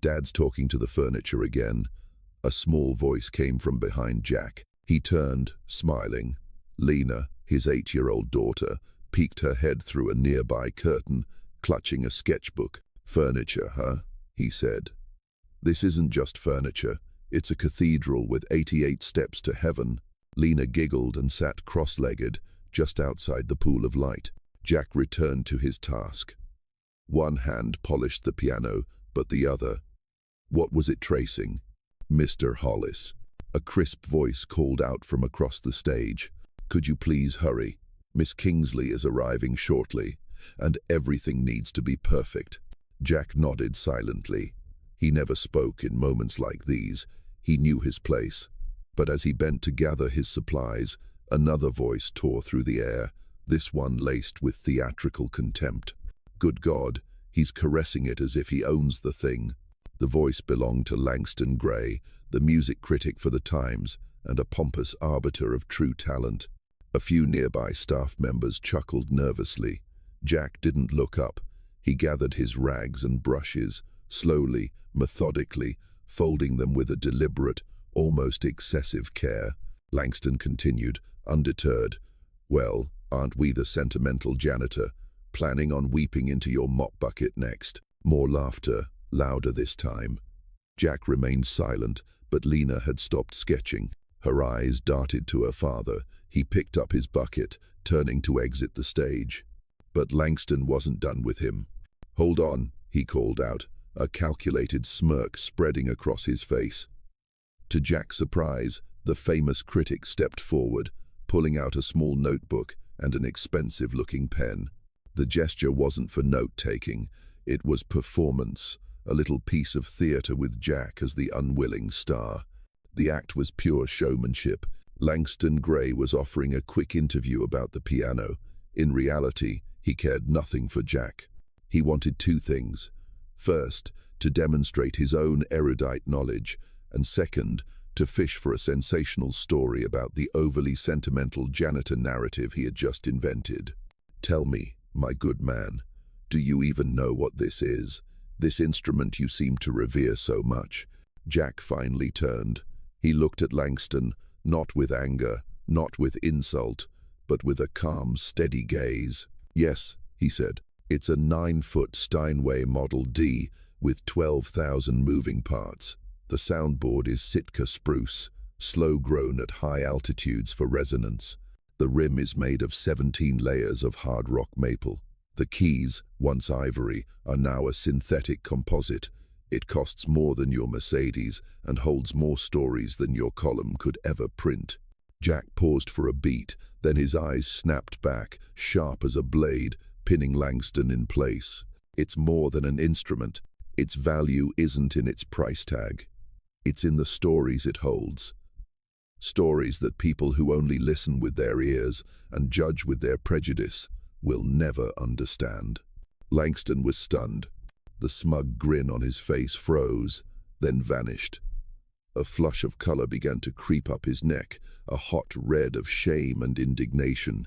Dad's talking to the furniture again. A small voice came from behind Jack. He turned, smiling. Lena, his 8-year-old daughter, peeked her head through a nearby curtain, clutching a sketchbook. "Furniture, huh?" he said. "This isn't just furniture. It's a cathedral with 88 steps to heaven." Lena giggled and sat cross-legged, just outside the pool of light. Jack returned to his task. One hand polished the piano, but the other. What was it tracing? "Mr. Hollis." A crisp voice called out from across the stage. "Could you please hurry? Miss Kingsley is arriving shortly, and everything needs to be perfect." Jack nodded silently. He never spoke in moments like these. He knew his place. But as he bent to gather his supplies, another voice tore through the air, this one laced with theatrical contempt. "Good God, he's caressing it as if he owns the thing." The voice belonged to Langston Gray, the music critic for the Times and a pompous arbiter of true talent. A few nearby staff members chuckled nervously. Jack didn't look up. He gathered his rags and brushes, slowly, methodically, folding them with a deliberate, almost excessive care. Langston continued, undeterred. "Well, aren't we the sentimental janitor? Planning on weeping into your mop bucket next?" More laughter, louder this time. Jack remained silent, but Lena had stopped sketching. Her eyes darted to her father. He picked up his bucket, turning to exit the stage. But Langston wasn't done with him. "Hold on," he called out, a calculated smirk spreading across his face. To Jack's surprise, the famous critic stepped forward, pulling out a small notebook and an expensive-looking pen. The gesture wasn't for note-taking, it was performance, a little piece of theater with Jack as the unwilling star. The act was pure showmanship. Langston Gray was offering a quick interview about the piano. In reality, he cared nothing for Jack. He wanted two things. First, to demonstrate his own erudite knowledge, and second, to fish for a sensational story about the overly sentimental janitor narrative he had just invented. "Tell me, my good man, do you even know what this is? This instrument you seem to revere so much?" Jack finally turned. He looked at Langston, not with anger, not with insult, but with a calm, steady gaze. "Yes," he said, "it's a 9-foot Steinway Model D with 12,000 moving parts. The soundboard is Sitka spruce, slow-grown at high altitudes for resonance. The rim is made of 17 layers of hard rock maple. The keys, once ivory, are now a synthetic composite. It costs more than your Mercedes and holds more stories than your column could ever print." Jack paused for a beat, then his eyes snapped back, sharp as a blade, pinning Langston in place. "It's more than an instrument. Its value isn't in its price tag. It's in the stories it holds. Stories that people who only listen with their ears and judge with their prejudice will never understand." Langston was stunned. The smug grin on his face froze, then vanished. A flush of color began to creep up his neck, a hot red of shame and indignation.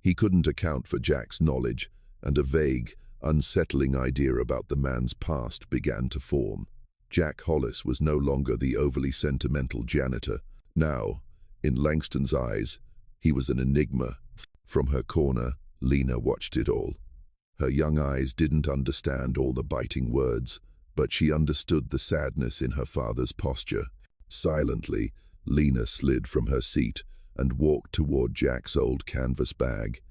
He couldn't account for Jack's knowledge, and a vague, unsettling idea about the man's past began to form. Jack Hollis was no longer the overly sentimental janitor. Now, in Langston's eyes, he was an enigma. From her corner, Lena watched it all. Her young eyes didn't understand all the biting words, but she understood the sadness in her father's posture. Silently, Lena slid from her seat and walked toward Jack's old canvas bag.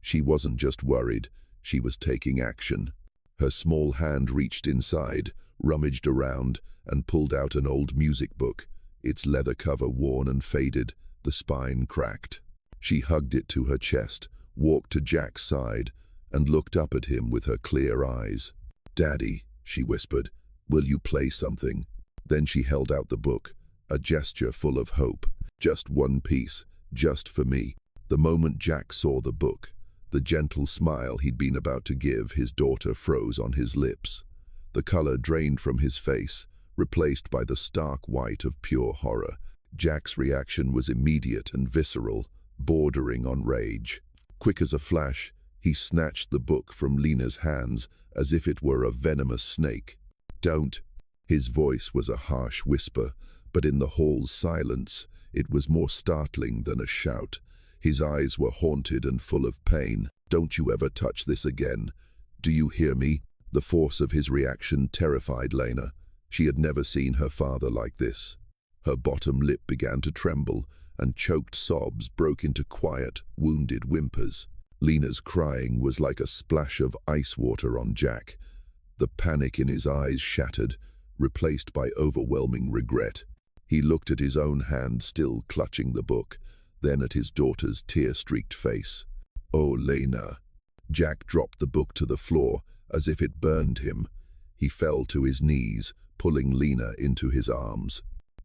She wasn't just worried, she was taking action. Her small hand reached inside, rummaged around, and pulled out an old music book, its leather cover worn and faded, the spine cracked. She hugged it to her chest, walked to Jack's side, and looked up at him with her clear eyes. "Daddy," she whispered, "will you play something?" Then she held out the book, a gesture full of hope. "Just one piece, just for me." The moment Jack saw the book, the gentle smile he'd been about to give his daughter froze on his lips. The color drained from his face, replaced by the stark white of pure horror. Jack's reaction was immediate and visceral, bordering on rage. Quick as a flash, he snatched the book from Lena's hands as if it were a venomous snake. "Don't!" His voice was a harsh whisper, but in the hall's silence, it was more startling than a shout. His eyes were haunted and full of pain. "Don't you ever touch this again. Do you hear me?" The force of his reaction terrified Lena. She had never seen her father like this. Her bottom lip began to tremble, and choked sobs broke into quiet, wounded whimpers. Lena's crying was like a splash of ice water on Jack. The panic in his eyes shattered, replaced by overwhelming regret. He looked at his own hand still clutching the book, then at his daughter's tear-streaked face. "Oh, Lena." Jack dropped the book to the floor as if it burned him. He fell to his knees, pulling Lena into his arms.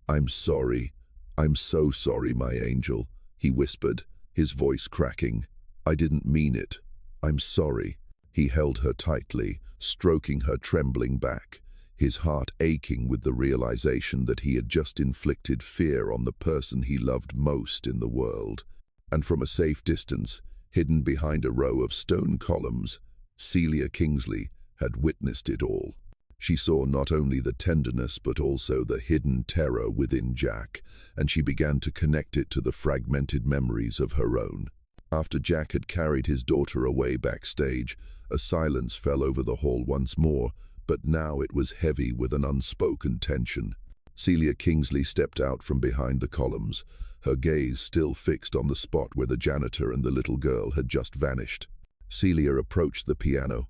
"I'm sorry. I'm so sorry, my angel," he whispered, his voice cracking. "I didn't mean it. I'm sorry." He held her tightly, stroking her trembling back, his heart aching with the realization that he had just inflicted fear on the person he loved most in the world. And from a safe distance, hidden behind a row of stone columns, Celia Kingsley had witnessed it all. She saw not only the tenderness but also the hidden terror within Jack, and she began to connect it to the fragmented memories of her own. After Jack had carried his daughter away backstage, a silence fell over the hall once more, but now it was heavy with an unspoken tension. Celia Kingsley stepped out from behind the columns, her gaze still fixed on the spot where the janitor and the little girl had just vanished. Celia approached the piano.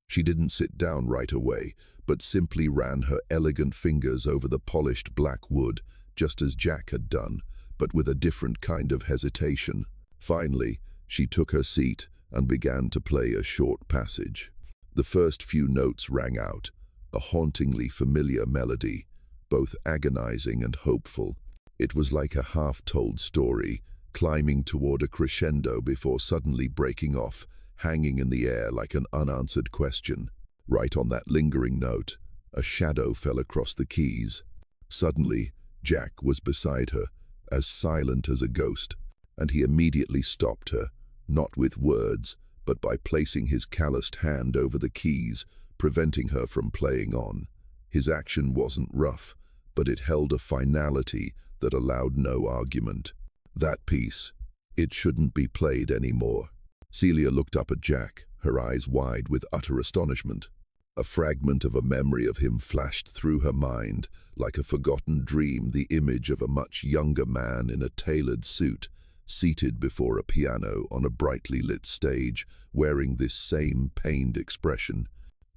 She didn't sit down right away, but simply ran her elegant fingers over the polished black wood, just as Jack had done, but with a different kind of hesitation. Finally, she took her seat and began to play a short passage. The first few notes rang out, a hauntingly familiar melody, both agonizing and hopeful. It was like a half-told story, climbing toward a crescendo before suddenly breaking off, hanging in the air like an unanswered question. Right on that lingering note, a shadow fell across the keys. Suddenly, Jack was beside her, as silent as a ghost, and he immediately stopped her, not with words, but by placing his calloused hand over the keys, preventing her from playing on. His action wasn't rough, but it held a finality that allowed no argument. That piece, it shouldn't be played anymore. Celia looked up at Jack, her eyes wide with utter astonishment. A fragment of a memory of him flashed through her mind, like a forgotten dream, the image of a much younger man in a tailored suit, seated before a piano on a brightly lit stage, wearing this same pained expression.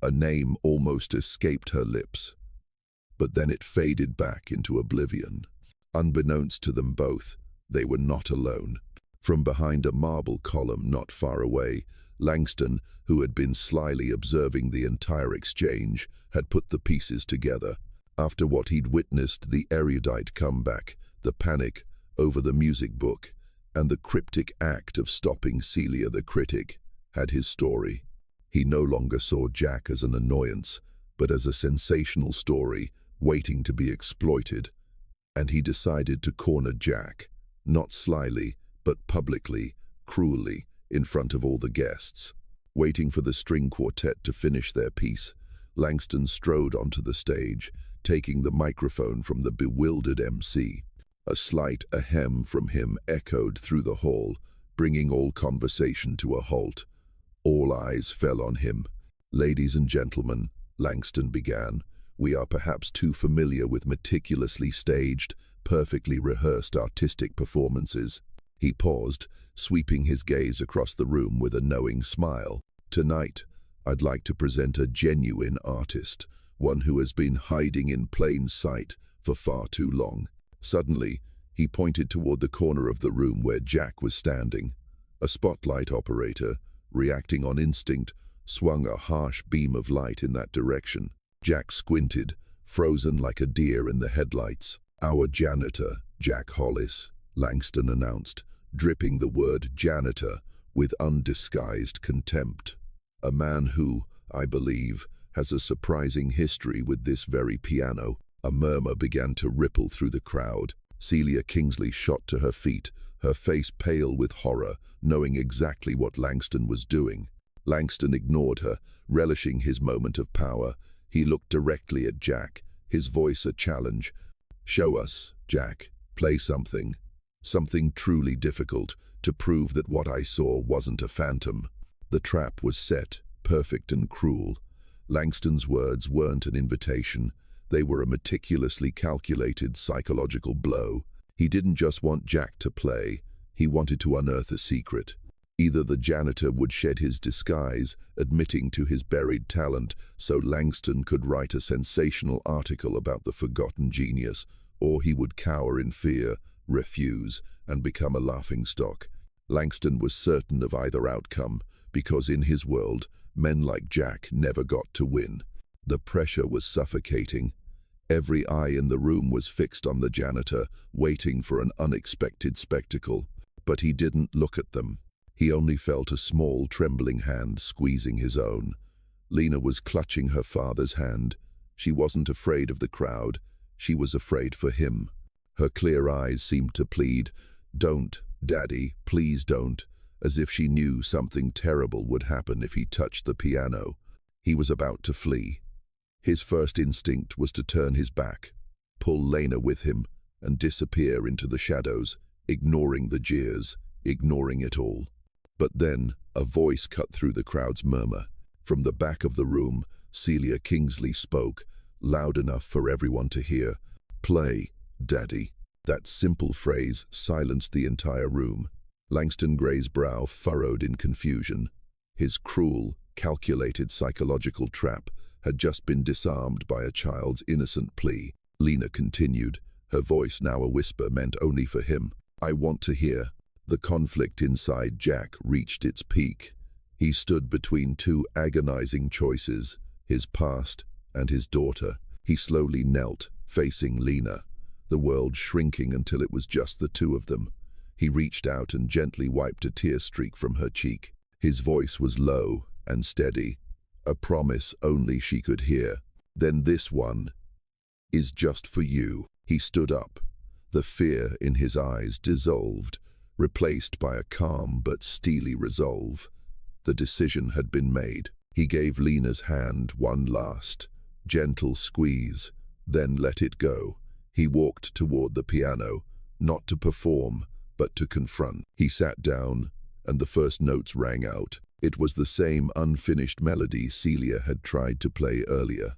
A name almost escaped her lips, but then it faded back into oblivion. Unbeknownst to them both, they were not alone. From behind a marble column not far away, Langston, who had been slyly observing the entire exchange, had put the pieces together. After what he'd witnessed, the erudite comeback, the panic over the music book, and the cryptic act of stopping Celia the critic, had his story. He no longer saw Jack as an annoyance, but as a sensational story waiting to be exploited. And he decided to corner Jack, not slyly, but publicly, cruelly, in front of all the guests. Waiting for the string quartet to finish their piece, Langston strode onto the stage, taking the microphone from the bewildered MC. A slight ahem from him echoed through the hall, bringing all conversation to a halt. All eyes fell on him. "Ladies and gentlemen," Langston began, "we are perhaps too familiar with meticulously staged, perfectly rehearsed artistic performances." He paused, sweeping his gaze across the room with a knowing smile. "Tonight, I'd like to present a genuine artist, one who has been hiding in plain sight for far too long." Suddenly, he pointed toward the corner of the room where Jack was standing. A spotlight operator, reacting on instinct, swung a harsh beam of light in that direction. Jack squinted, frozen like a deer in the headlights. "Our janitor, Jack Hollis," Langston announced, dripping the word janitor with undisguised contempt. "A man who, I believe, has a surprising history with this very piano." A murmur began to ripple through the crowd. Celia Kingsley shot to her feet, her face pale with horror, knowing exactly what Langston was doing. Langston ignored her, relishing his moment of power. He looked directly at Jack, his voice a challenge. "Show us, Jack. Play something. Something truly difficult, to prove that what I saw wasn't a phantom." The trap was set, perfect and cruel. Langston's words weren't an invitation. They were a meticulously calculated psychological blow. He didn't just want Jack to play, he wanted to unearth a secret. Either the janitor would shed his disguise, admitting to his buried talent, so Langston could write a sensational article about the forgotten genius, or he would cower in fear, refuse, and become a laughingstock. Langston was certain of either outcome, because in his world, men like Jack never got to win. The pressure was suffocating. Every eye in the room was fixed on the janitor, waiting for an unexpected spectacle. But he didn't look at them. He only felt a small, trembling hand squeezing his own. Lena was clutching her father's hand. She wasn't afraid of the crowd. She was afraid for him. Her clear eyes seemed to plead, "Don't, Daddy, please don't," as if she knew something terrible would happen if he touched the piano. He was about to flee. His first instinct was to turn his back, pull Lena with him, and disappear into the shadows, ignoring the jeers, ignoring it all. But then, a voice cut through the crowd's murmur. From the back of the room, Celia Kingsley spoke, loud enough for everyone to hear. "Play, Daddy." That simple phrase silenced the entire room. Langston Gray's brow furrowed in confusion. His cruel, calculated psychological trap had just been disarmed by a child's innocent plea. Lena continued, her voice now a whisper meant only for him. "I want to hear." The conflict inside Jack reached its peak. He stood between two agonizing choices, his past and his daughter. He slowly knelt, facing Lena, the world shrinking until it was just the two of them. He reached out and gently wiped a tear streak from her cheek. His voice was low and steady, a promise only she could hear. "Then this one is just for you." He stood up. The fear in his eyes dissolved, replaced by a calm but steely resolve. The decision had been made. He gave Lena's hand one last, gentle squeeze, then let it go. He walked toward the piano, not to perform, but to confront. He sat down, and the first notes rang out. It was the same unfinished melody Celia had tried to play earlier,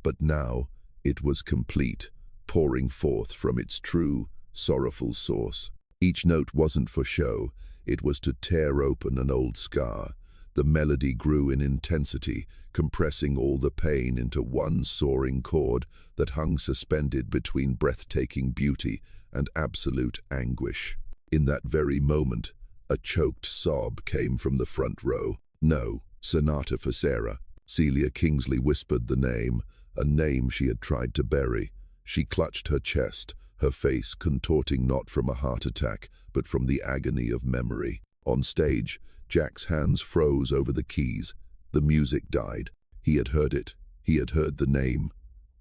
but now it was complete, pouring forth from its true, sorrowful source. Each note wasn't for show, it was to tear open an old scar. The melody grew in intensity, compressing all the pain into one soaring chord that hung suspended between breathtaking beauty and absolute anguish. In that very moment, a choked sob came from the front row. "No, Sonata for Sarah." Celia Kingsley whispered the name, a name she had tried to bury. She clutched her chest, her face contorting not from a heart attack, but from the agony of memory. On stage, Jack's hands froze over the keys. The music died. He had heard it. He had heard the name.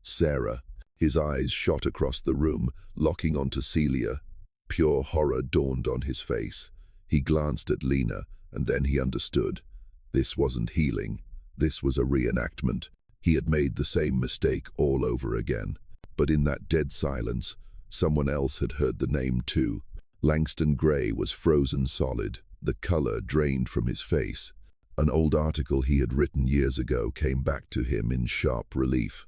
Sarah. His eyes shot across the room, locking onto Celia. Pure horror dawned on his face. He glanced at Lena, and then he understood. This wasn't healing. This was a reenactment. He had made the same mistake all over again. But in that dead silence, someone else had heard the name too. Langston Gray was frozen solid, the color drained from his face. An old article he had written years ago came back to him in sharp relief.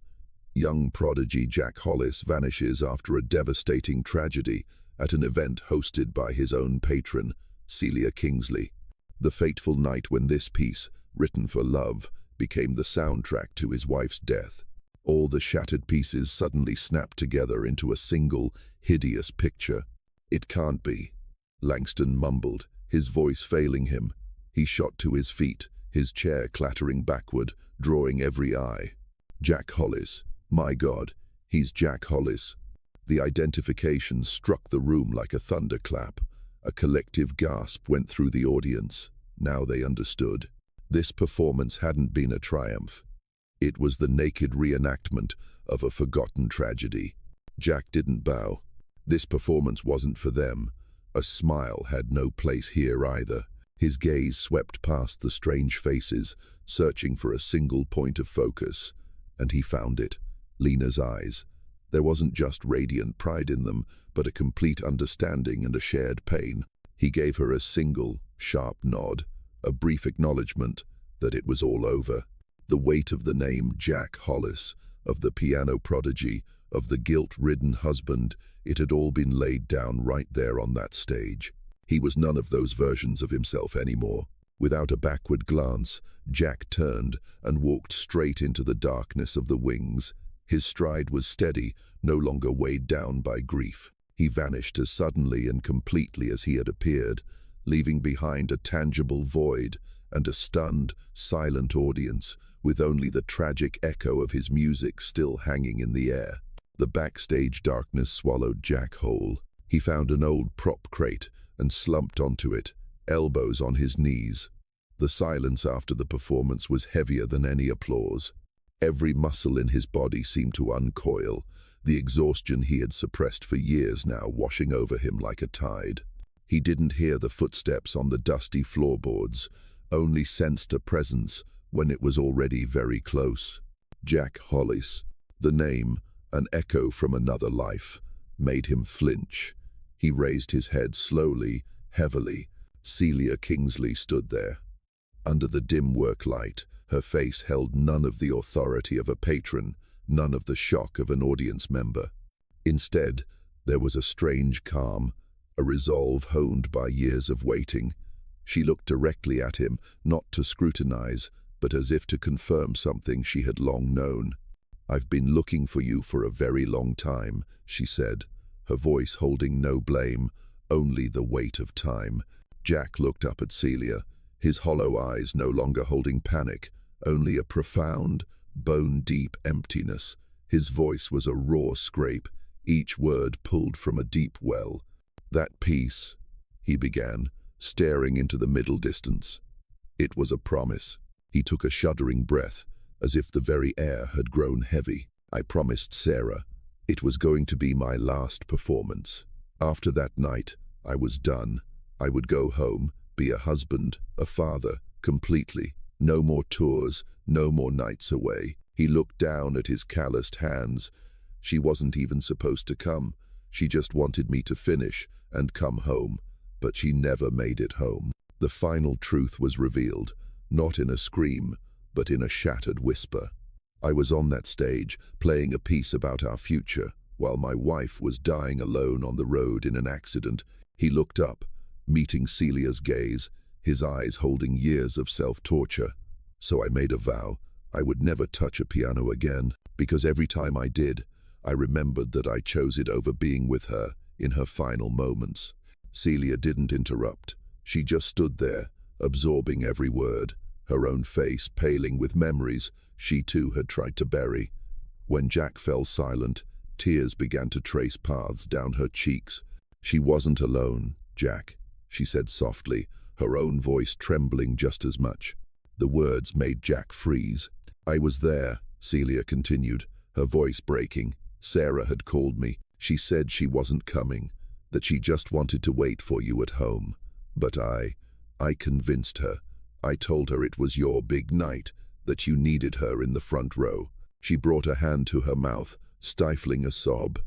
Young prodigy Jack Hollis vanishes after a devastating tragedy at an event hosted by his own patron, Celia Kingsley. The fateful night when this piece, written for love, became the soundtrack to his wife's death. All the shattered pieces suddenly snapped together into a single, hideous picture. "It can't be," Langston mumbled, his voice failing him. He shot to his feet, his chair clattering backward, drawing every eye. Jack Hollis. My God, he's Jack Hollis. The identification struck the room like a thunderclap. A collective gasp went through the audience. Now they understood. This performance hadn't been a triumph. It was the naked reenactment of a forgotten tragedy. Jack didn't bow. This performance wasn't for them. A smile had no place here either. His gaze swept past the strange faces, searching for a single point of focus. And he found it. Lena's eyes, There wasn't just radiant pride in them, but a complete understanding and a shared pain. He gave her a single, sharp nod, a brief acknowledgement that it was all over. The weight of the name Jack Hollis, of the piano prodigy, of the guilt-ridden husband, it had all been laid down right there on that stage. He was none of those versions of himself anymore. Without a backward glance, Jack turned and walked straight into the darkness of the wings. His stride was steady, no longer weighed down by grief. He vanished as suddenly and completely as he had appeared, leaving behind a tangible void and a stunned, silent audience, with only the tragic echo of his music still hanging in the air. The backstage darkness swallowed Jack whole. He found an old prop crate and slumped onto it, elbows on his knees. The silence after the performance was heavier than any applause. Every muscle in his body seemed to uncoil, the exhaustion he had suppressed for years now washing over him like a tide. He didn't hear the footsteps on the dusty floorboards, only sensed a presence when it was already very close. Jack Hollis. The name, an echo from another life, made him flinch. He raised his head slowly, heavily. Celia Kingsley stood there. Under the dim work light, her face held none of the authority of a patron, none of the shock of an audience member. Instead, there was a strange calm, a resolve honed by years of waiting. She looked directly at him, not to scrutinize, but as if to confirm something she had long known. "I've been looking for you for a very long time," she said, her voice holding no blame, only the weight of time. Jack looked up at Celia, his hollow eyes no longer holding panic, only a profound, bone-deep emptiness. His voice was a raw scrape, each word pulled from a deep well. "That piece," he began, staring into the middle distance. It was a promise. He took a shuddering breath, as if the very air had grown heavy. "I promised Sarah. It was going to be my last performance. After that night, I was done. I would go home, be a husband, a father, completely. No more tours, no more nights away." He looked down at his calloused hands. "She wasn't even supposed to come. She just wanted me to finish and come home. But she never made it home." The final truth was revealed, not in a scream, but in a shattered whisper. "I was on that stage, playing a piece about our future, while my wife was dying alone on the road in an accident." He looked up, meeting Celia's gaze, his eyes holding years of self-torture. "So I made a vow. I would never touch a piano again, because every time I did, I remembered that I chose it over being with her in her final moments." Celia didn't interrupt. She just stood there, absorbing every word, her own face paling with memories she too had tried to bury. When Jack fell silent, tears began to trace paths down her cheeks. "She wasn't alone, Jack," she said softly, her own voice trembling just as much. The words made Jack freeze. "I was there," Celia continued, her voice breaking. "Sarah had called me. She said she wasn't coming, that she just wanted to wait for you at home. But I convinced her. I told her it was your big night, that you needed her in the front row." She brought a hand to her mouth, stifling a sob.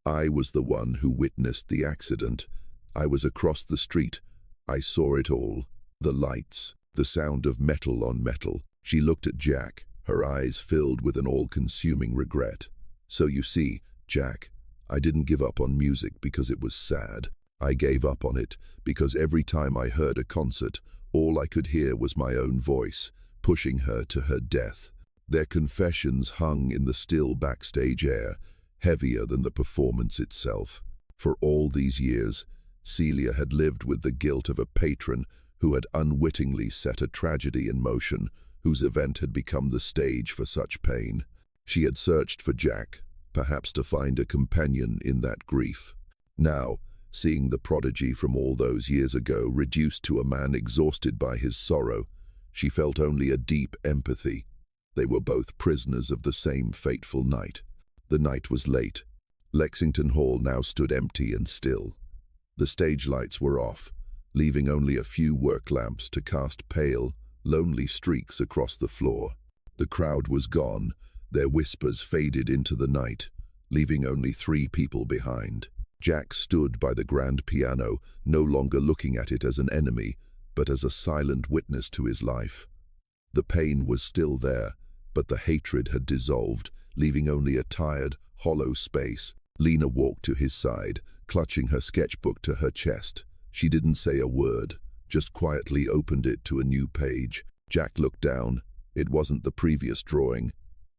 "I was the one who witnessed the accident. I was across the street. I saw it all. The lights, the sound of metal on metal." She looked at Jack, her eyes filled with an all-consuming regret. "So you see, Jack, I didn't give up on music because it was sad. I gave up on it because every time I heard a concert, all I could hear was my own voice, pushing her to her death." Their confessions hung in the still backstage air, heavier than the performance itself. For all these years, Celia had lived with the guilt of a patron who had unwittingly set a tragedy in motion, whose event had become the stage for such pain. She had searched for Jack, perhaps to find a companion in that grief. Now, seeing the prodigy from all those years ago reduced to a man exhausted by his sorrow, she felt only a deep empathy. They were both prisoners of the same fateful night. The night was late. Lexington Hall now stood empty and still. The stage lights were off, leaving only a few work lamps to cast pale, lonely streaks across the floor. The crowd was gone, their whispers faded into the night, leaving only 3 people behind. Jack stood by the grand piano, no longer looking at it as an enemy, but as a silent witness to his life. The pain was still there, but the hatred had dissolved, leaving only a tired, hollow space. Lena walked to his side, clutching her sketchbook to her chest. She didn't say a word, just quietly opened it to a new page. Jack looked down. It wasn't the previous drawing.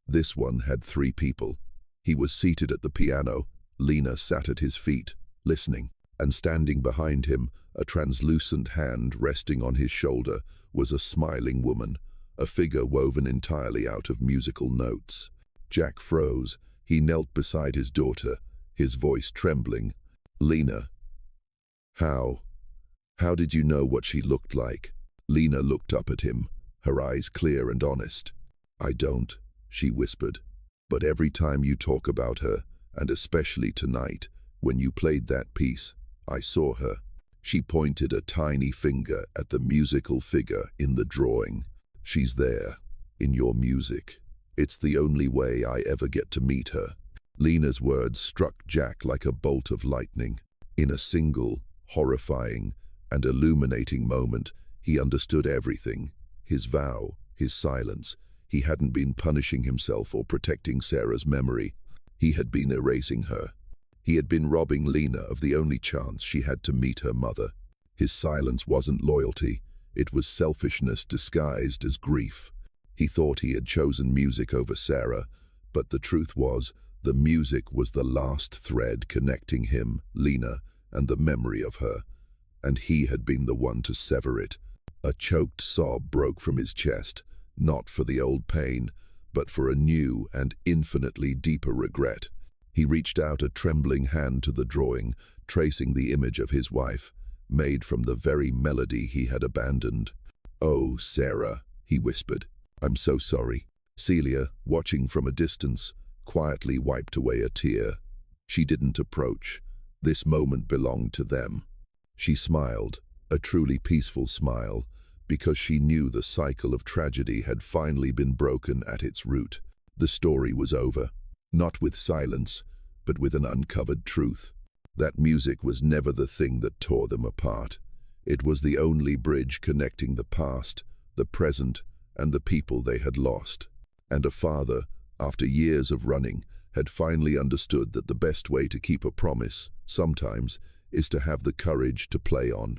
This one had 3 people. He was seated at the piano. Lena sat at his feet, listening, and standing behind him, a translucent hand resting on his shoulder, was a smiling woman, a figure woven entirely out of musical notes. Jack froze. He knelt beside his daughter, his voice trembling. "Lena, how did you know what she looked like?" Lena looked up at him, her eyes clear and honest. "I don't," she whispered. "But every time you talk about her, and especially tonight, when you played that piece, I saw her." She pointed a tiny finger at the musical figure in the drawing. "She's there, in your music. It's the only way I ever get to meet her." Lena's words struck Jack like a bolt of lightning. In a single, horrifying, and illuminating moment, he understood everything. His vow, his silence. He hadn't been punishing himself or protecting Sarah's memory. He had been erasing her. He had been robbing Lena of the only chance she had to meet her mother. His silence wasn't loyalty. It was selfishness disguised as grief. He thought he had chosen music over Sarah, but the truth was, the music was the last thread connecting him, Lena, and the memory of her. And he had been the one to sever it. A choked sob broke from his chest, not for the old pain, but for a new and infinitely deeper regret. He reached out a trembling hand to the drawing, tracing the image of his wife, made from the very melody he had abandoned. "Oh, Sarah," he whispered, "I'm so sorry." Celia, watching from a distance, quietly wiped away a tear. She didn't approach. This moment belonged to them. She smiled, a truly peaceful smile, because she knew the cycle of tragedy had finally been broken at its root. The story was over, not with silence, but with an uncovered truth. That music was never the thing that tore them apart. It was the only bridge connecting the past, the present, and the people they had lost. And a father, after years of running, had finally understood that the best way to keep a promise, sometimes, is to have the courage to play on.